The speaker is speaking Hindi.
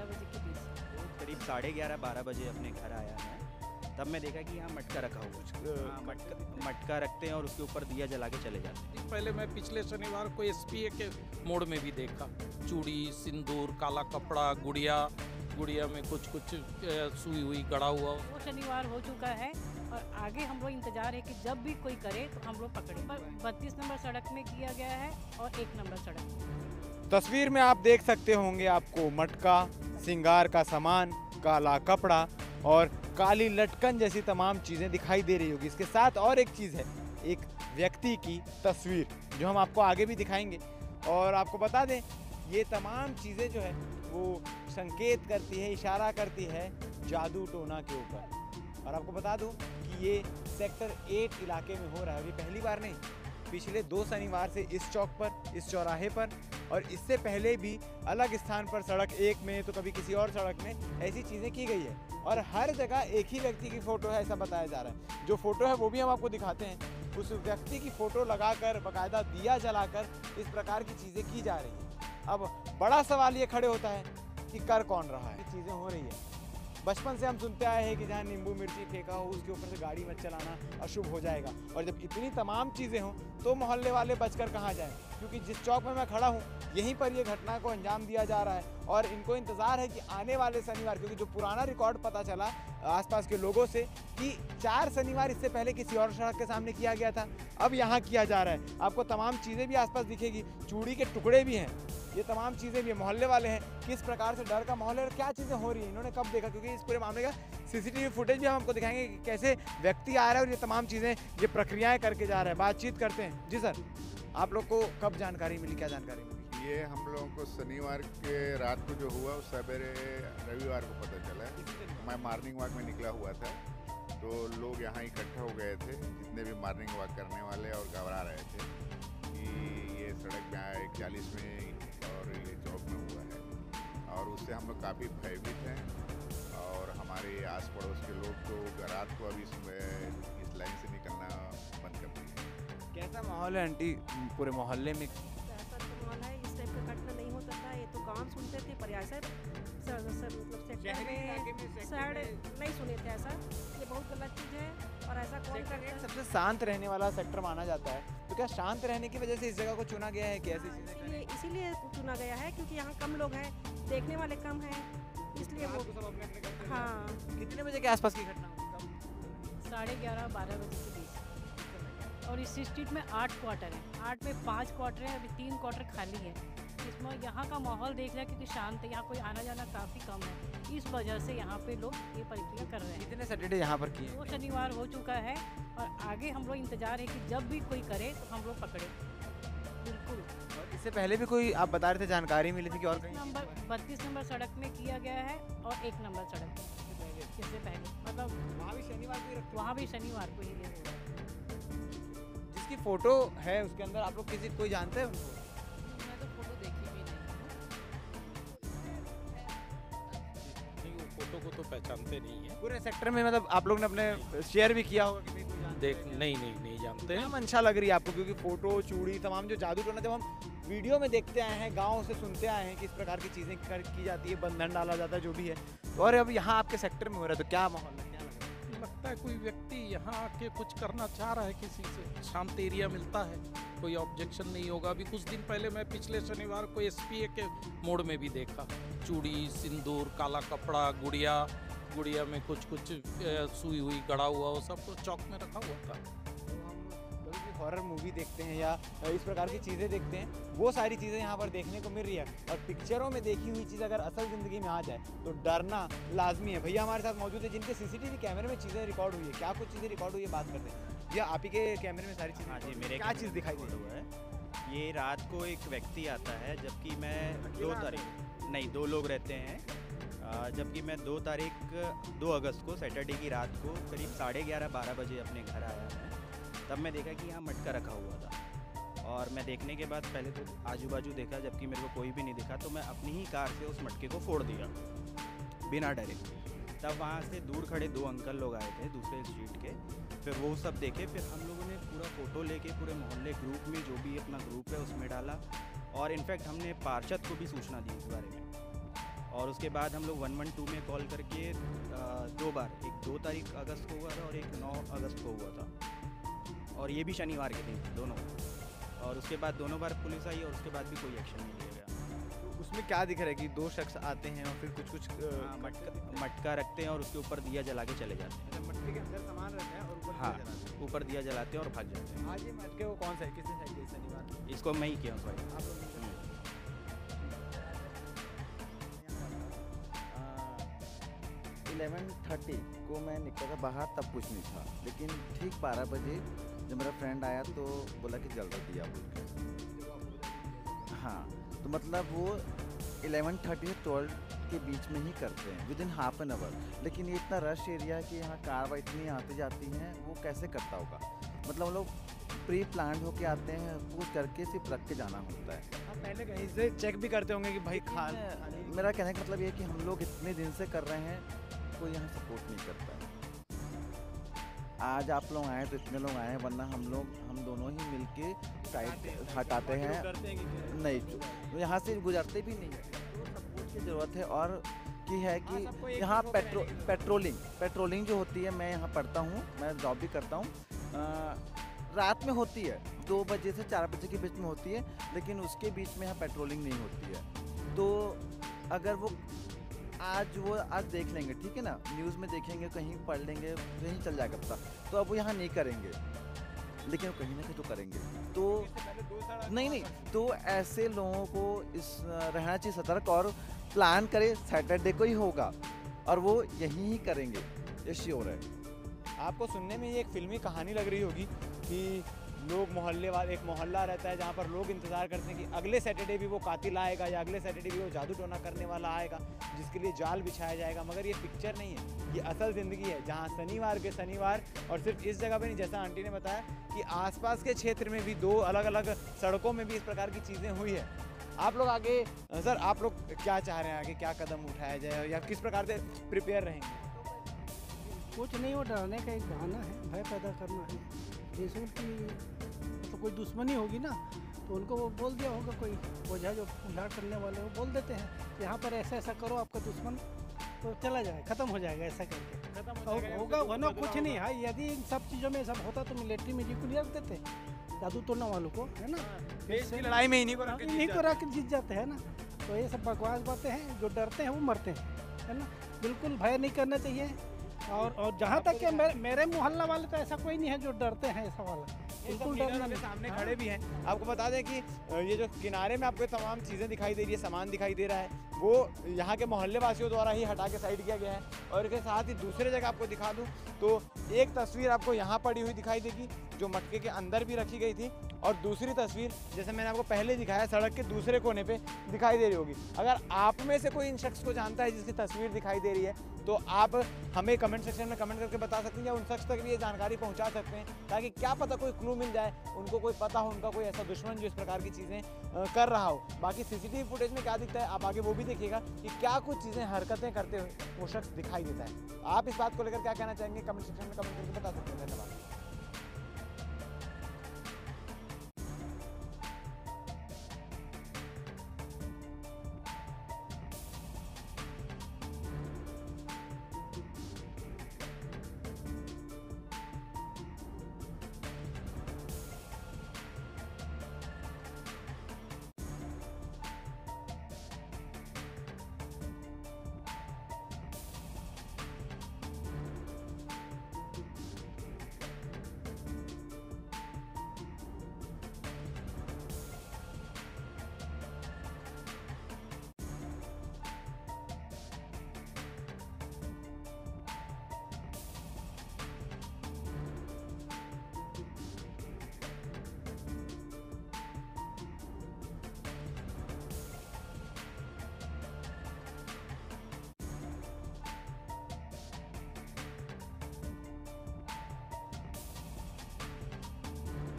बजे के बीच। तो करीब 11:30-12 बजे अपने घर आया मैं, तब मैं देखा कि यहाँ मटका रखा हुआ है। हाँ, मटका रखते हैं और उसके ऊपर दिया जला के चले जाते हैं। पहले मैं पिछले शनिवार को एसपीए के मोड़ में भी देखा, चूड़ी, सिंदूर, काला कपड़ा, गुड़िया में कुछ सुई हुई गड़ा हुआ। वो शनिवार हो चुका है और आगे हम लोग इंतजार है कि जब भी कोई करे तो हम लोग पकड़े। पर 32 नंबर सड़क में किया गया है और 1 नंबर सड़क। तस्वीर में आप देख सकते होंगे आपको मटका, श्रृंगार का सामान, काला कपड़ा और काली लटकन जैसी तमाम चीज़ें दिखाई दे रही होगी। इसके साथ और एक चीज़ है, एक व्यक्ति की तस्वीर जो हम आपको आगे भी दिखाएंगे। और आपको बता दें, ये तमाम चीज़ें जो है वो संकेत करती है, इशारा करती है जादू टोना के ऊपर। और आपको बता दूं कि ये सेक्टर 8 इलाके में हो रहा है। अभी पहली बार नहीं, पिछले 2 शनिवार से इस चौक पर, इस चौराहे पर और इससे पहले भी अलग स्थान पर, सड़क 1 में तो कभी किसी और सड़क में ऐसी चीज़ें की गई है। और हर जगह एक ही व्यक्ति की फ़ोटो है ऐसा बताया जा रहा है। जो फ़ोटो है वो भी हम आपको दिखाते हैं। उस व्यक्ति की फ़ोटो लगाकर, बाकायदा दिया जलाकर इस प्रकार की चीज़ें की जा रही हैं। अब बड़ा सवाल ये खड़े होता है कि कर कौन रहा है, चीज़ें हो रही है। बचपन से हम सुनते आए हैं कि जहाँ नींबू मिर्ची फेंका हो उसके ऊपर से गाड़ी मत चलाना, अशुभ हो जाएगा। और जब इतनी तमाम चीज़ें हों तो मोहल्ले वाले बचकर कहाँ जाएं, क्योंकि जिस चौक में मैं खड़ा हूँ यहीं पर ये घटना को अंजाम दिया जा रहा है। और इनको इंतज़ार है कि आने वाले शनिवार, क्योंकि जो पुराना रिकॉर्ड पता चला आसपास के लोगों से कि 4 शनिवार इससे पहले किसी और सड़क के सामने किया गया था, अब यहाँ किया जा रहा है। आपको तमाम चीज़ें भी आसपास दिखेगी, चूड़ी के टुकड़े भी हैं, ये तमाम चीज़ें भी। मोहल्ले वाले हैं, किस प्रकार से डर का माहौल है और क्या चीज़ें हो रही हैं, इन्होंने कब देखा, क्योंकि इस पूरे मामले का सीसीटीवी फुटेज भी हम आपको दिखाएंगे कि कैसे व्यक्ति आ रहा है और ये तमाम चीज़ें, ये प्रक्रियाएं करके जा रहे हैं। बातचीत करते हैं। जी सर, आप लोग को कब जानकारी मिली, क्या जानकारी मिली? ये हम लोगों को शनिवार के रात को जो हुआ सवेरे रविवार को पता चला। मैं मॉर्निंग वॉक में निकला हुआ था तो लोग यहाँ इकट्ठा हो गए थे, जितने भी मॉर्निंग वॉक करने वाले, और घबरा रहे थे कि ये सड़क में आया 41 में और ये चौक में हुआ है। और उससे हम लोग काफ़ी भयभीत हैं और हमारे आस पड़ोस के लोग तो रात को अभी इस लाइन से निकलना बंद कर दिए। कैसा माहौल है आंटी पूरे मोहल्ले में? ऐसा तो माहौल है, इस टाइप का घटना नहीं होता था। ये तो गाँव सुनते थे, पर ऐसा मतलब सेक्टर में शहर नहीं सुने थे ऐसा। ये बहुत गलत चीज़ है और ऐसा कौन करता है? सबसे शांत रहने वाला सेक्टर माना जाता है, तो क्या शांत रहने की वजह से इस जगह को चुना गया है कि ऐसी चीज़ें? इसीलिए चुना गया है क्योंकि यहाँ कम लोग हैं, देखने वाले कम हैं, इसलिए वो। हाँ, कितने बजे के आसपास की घटना हुई? 11:30-12 बजे के बीच। और इस स्ट्रीट में 8 क्वार्टर हैं, 8 में 5 क्वार्टर हैं, अभी 3 क्वार्टर खाली है। इसमें यहाँ का माहौल देख रहा है क्योंकि शांत है, यहाँ कोई आना जाना काफ़ी कम है, इस वजह से यहाँ पे लोग ये प्रक्रिया कर रहे हैं। कितने सैटरडे यहाँ पर किए? 2 शनिवार हो चुका है और आगे हम लोग इंतजार है कि जब भी कोई करे तो हम लोग पकड़े। बिल्कुल। और इससे पहले भी कोई आप बता रहे थे जानकारी मिली थी कि और कहीं? 32 नंबर सड़क में किया गया है और 1 नंबर सड़क में इससे पहले, मतलब वहाँ भी शनिवार को ही रखते हैं? वहाँ भी शनिवार को ही ये हुआ है। जिसकी फोटो है उसके अंदर आप लोग किसी कोई जानते हैं उनको? मैं तो फोटो देखी भी नहीं। वो फोटो को तो पहचानते नहीं है। पूरे सेक्टर में मतलब आप लोग ने अपने शेयर भी किया होगा कि भाई कोई जानता है? नहीं जानते क्या हैं। मंशा लग रही है आपको, क्योंकि फोटो, चूड़ी, तमाम जो जादू टोना जब हम वीडियो में देखते आए हैं, गाँव से सुनते आए हैं कि इस प्रकार की चीज़ें की जाती है, बंधन डाला जाता है, जो भी है, और अब यहाँ आपके सेक्टर में हो रहा है, तो क्या माहौल है, क्या लग रहा है? लगता है कोई व्यक्ति यहाँ आके कुछ करना चाह रहा है, किसी से शांत एरिया मिलता है, कोई ऑब्जेक्शन नहीं होगा। अभी कुछ दिन पहले मैं पिछले शनिवार को एसपीए के मोड़ में भी देखा, चूड़ी, सिंदूर, काला कपड़ा, गुड़िया में कुछ सुई हुई गड़ा हुआ, वो सब तो चौक में रखा हुआ था। कभी भी हॉरर मूवी देखते हैं या इस प्रकार की चीज़ें देखते हैं, वो सारी चीज़ें यहाँ पर देखने को मिल रही है। और पिक्चरों में देखी हुई चीज़ अगर असल ज़िंदगी में आ जाए तो डरना लाजमी है। भैया हमारे साथ मौजूद है जिनके सीसीटीवी कैमरे में चीज़ें रिकॉर्ड हुई है। क्या कुछ चीज़ें रिकॉर्ड हुई है, बात करते हैं। या आप ही के कैमरे में सारी चीज़ें? हाँ जी, मेरे क्या चीज़ दिखाई दे दे हुआ है। ये रात को एक व्यक्ति आता है, जबकि मैं 2 तारीख नहीं 2 लोग रहते हैं, जबकि मैं 2 अगस्त को सैटरडे की रात को करीब 11:30-12 बजे अपने घर आया मैं, तब मैं देखा कि यहाँ मटका रखा हुआ था। और मैं देखने के बाद पहले तो आजू बाजू देखा, जबकि मेरे को कोई भी नहीं दिखा, तो मैं अपनी ही कार से उस मटके को फोड़ दिया बिना डरे। तब वहाँ से दूर खड़े 2 अंकल लोग आए थे दूसरे स्ट्रीट के, फिर वो सब देखे, फिर हम लोगों ने पूरा फ़ोटो लेके पूरे मोहल्ले ग्रुप में, जो भी अपना ग्रुप है उसमें डाला, और इनफैक्ट हमने पार्षद को भी सूचना दी इस बारे में। और उसके बाद हम लोग 112 में कॉल करके 2 बार, एक 2 तारीख अगस्त को हुआ था और एक 9 अगस्त को हुआ था, और ये भी शनिवार के दिन दोनों। और उसके बाद दोनों बार पुलिस आई और उसके बाद भी कोई एक्शन नहीं लिया गया। तो उसमें क्या दिख रहा है कि 2 शख्स आते हैं और फिर कुछ मटका रखते हैं और उसके ऊपर दिया जला के चले जाते हैं। मटके के अंदर सामान रहता है और ऊपर हाँ, दिया जलाते हैं। ऊपर दिया जलाते हैं और भाग जाते हैं। आज ये मटके को कौन सा है, किसने साइड किया शनिवार? इसको मैं ही किया हूँ भाई। आप लोग 11:30 को मैं निकला था बाहर, तब कुछ नहीं था, लेकिन ठीक 12 बजे जब मेरा फ्रेंड आया तो बोला कि जल रहा दिया बोल के। हाँ, तो मतलब वो 11:30 से 12 के बीच में ही करते हैं, with in half an hour. लेकिन ये इतना रश एरिया है कि यहाँ कार इतनी आती जाती हैं, वो कैसे करता होगा? मतलब हम लोग प्री प्लान होके आते हैं, पूछ करके सिर्फ रख के जाना होता है। आप पहले कहीं से चेक भी करते होंगे कि भाई मेरा कहने का मतलब ये है कि हम लोग इतने दिन से कर रहे हैं, कोई यहाँ सपोर्ट नहीं करता है। आज आप लोग आए तो इतने लोग आए हैं, वरना हम दोनों ही मिलके टाइट हटाते हैं। नहीं, तो यहाँ से गुजरते भी नहीं है, तो सपोर्ट की ज़रूरत है। और की है कि यहाँ पेट्रोलिंग जो होती है, मैं यहाँ पढ़ता हूँ, मैं जॉब भी करता हूँ, रात में होती है 2 बजे से 4 बजे के बीच में होती है, लेकिन उसके बीच में यहाँ पेट्रोलिंग नहीं होती है। तो अगर वो आज देख लेंगे, ठीक है ना, न्यूज़ में देखेंगे, कहीं पढ़ लेंगे, कहीं चल जाएगा पता, तो अब वो यहाँ नहीं करेंगे, लेकिन कहीं ना कहीं तो करेंगे। तो नहीं, तो ऐसे लोगों को रहना चाहिए सतर्क, और प्लान करे सैटरडे को ही होगा और वो यहीं ही करेंगे, ये श्योर है। आपको सुनने में ये एक फिल्मी कहानी लग रही होगी कि लोग एक मोहल्ला रहता है जहाँ पर लोग इंतज़ार करते हैं कि अगले सैटरडे भी वो कातिल आएगा या अगले सैटरडे भी वो जादू टोना करने वाला आएगा जिसके लिए जाल बिछाया जाएगा। मगर ये पिक्चर नहीं है, ये असल ज़िंदगी है, जहाँ शनिवार के शनिवार, और सिर्फ इस जगह पे नहीं, जैसा आंटी ने बताया कि आसपास के क्षेत्र में भी 2 अलग अलग सड़कों में भी इस प्रकार की चीज़ें हुई है। आप लोग आगे सर, आप लोग क्या चाह रहे हैं, आगे क्या कदम उठाया जाए या किस प्रकार से प्रिपेयर रहेंगे? कुछ नहीं, वो डरने का एक बहाना है, भय पैदा करना है। जैसे कि मतलब कोई दुश्मनी होगी ना, तो उनको वो बोल दिया होगा, कोई ओझा जो उजाड़ करने वाले वो बोल देते हैं यहाँ पर ऐसा करो, आपका दुश्मन तो चला जाए, ख़त्म हो जाएगा, ऐसा करके होगा। वरना कुछ नहीं है। यदि इन सब चीज़ों में सब होता तो मिलिट्री में रिक्रूट देते जादू तोड़ने वालों को, है ना, देश की लड़ाई में इन्हीं को रख के जीत जाते हैं ना। तो ये सब बकवास बातें हैं, जो डरते हैं वो मरते हैं, है ना। बिल्कुल भय नहीं करना चाहिए। और जहाँ तक कि मेरे मोहल्ला वाले तो ऐसा कोई नहीं है जो डरते हैं, ऐसा वाला बिल्कुल डरना नहीं। सामने खड़े भी हैं। आपको बता दें कि ये जो किनारे में आपको तमाम चीज़ें दिखाई दे रही है, सामान दिखाई दे रहा है, वो यहाँ के मोहल्ले वासियों द्वारा ही हटा के साइड किया गया है। और इसके साथ ही दूसरे जगह आपको दिखा दूँ तो एक तस्वीर आपको यहाँ पड़ी हुई दिखाई देगी जो मटके के अंदर भी रखी गई थी, और दूसरी तस्वीर जैसे मैंने आपको पहले दिखाया सड़क के दूसरे कोने पे दिखाई दे रही होगी। अगर आप में से कोई इन शख्स को जानता है जिसकी तस्वीर दिखाई दे रही है, तो आप हमें कमेंट सेक्शन में कमेंट करके बता सकते हैं या उन शख्स तक भी ये जानकारी पहुंचा सकते हैं, ताकि क्या पता कोई क्लू मिल जाए, उनको कोई पता हो, उनका कोई ऐसा दुश्मन जो इस प्रकार की चीज़ें कर रहा हो। बाकी सीसीटीवी फुटेज में क्या दिखता है आप आगे वो भी देखिएगा कि क्या कुछ चीज़ें हरकतें करते हुए वो शख्स दिखाई देता है। आप इस बात को लेकर क्या कहना चाहेंगे, कमेंट सेक्शन में कमेंट करके बता सकते हैं। धन्यवाद।